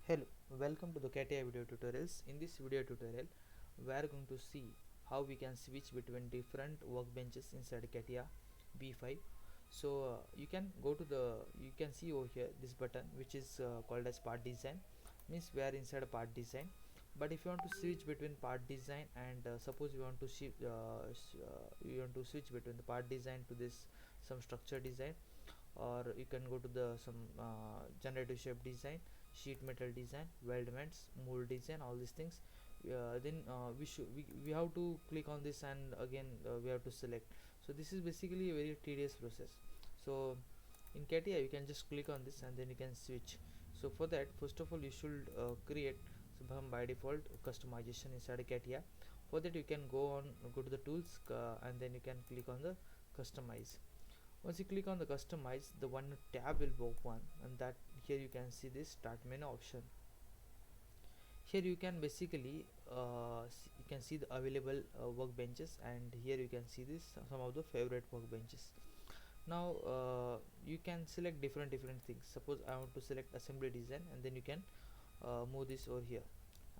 Hello, welcome to the CATIA video tutorials. In this video tutorial, we are going to see how we can switch between different workbenches inside CATIA V5. So you can see over here this button which is called as part design, means we are inside a part design. But if you want to switch between part design and suppose you want to switch between the part design to this some structure design, or you can go to the some generative shape design, sheet metal design, weldments, mold design, all these things. Then we have to click on this, and again we have to select. So this is basically a very tedious process. So in CATIA you can just click on this and then you can switch. So for that, first of all you should create some by default customization inside CATIA. For that you can go to the tools, and then you can click on the customize. Once you click on the customize, the one tab will open, and that here you can see this start menu option. Here you can basically you can see the available workbenches, and here you can see this some of the favorite workbenches. Now you can select different things. Suppose I want to select assembly design, and then you can move this over here.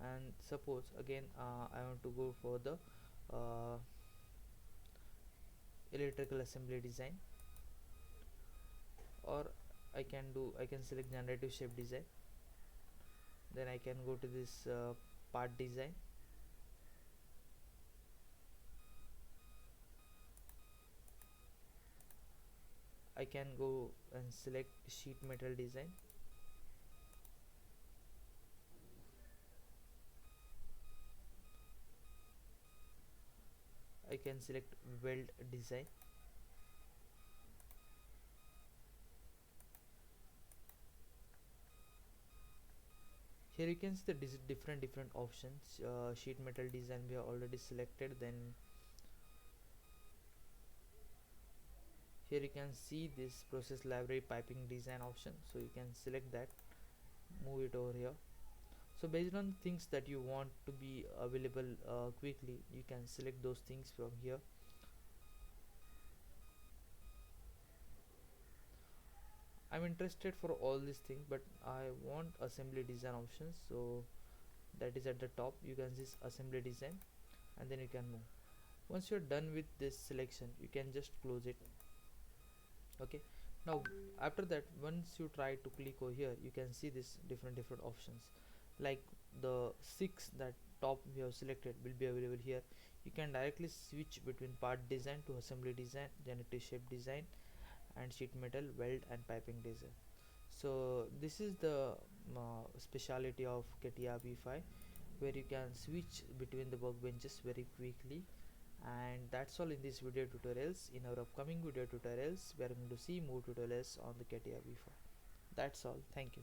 And suppose again I want to go for the uh, electrical assembly design, or I can select generative shape design. Then I can go to this part design. I can go and select sheet metal design. I can select weld design. Here you can see the different options. Sheet metal design we have already selected. Then here you can see this process library piping design option, so you can select that, move it over here. So based on things that you want to be available quickly, you can select those things from here. I'm interested for all these things, but I want assembly design options, so that is at the top. You can see assembly design, and then you can move. Once you're done with this selection, you can just close it. Okay, now after that, once you try to click over here, you can see this different options, like the six that top we have selected will be available here. You can directly switch between part design to assembly design, generative shape design, and sheet metal, weld, and piping design. So this is the speciality of CATIA V5, where you can switch between the workbenches very quickly. And that's all in this video tutorials. In our upcoming video tutorials, we are going to see more tutorials on the CATIA V5. That's all. Thank you.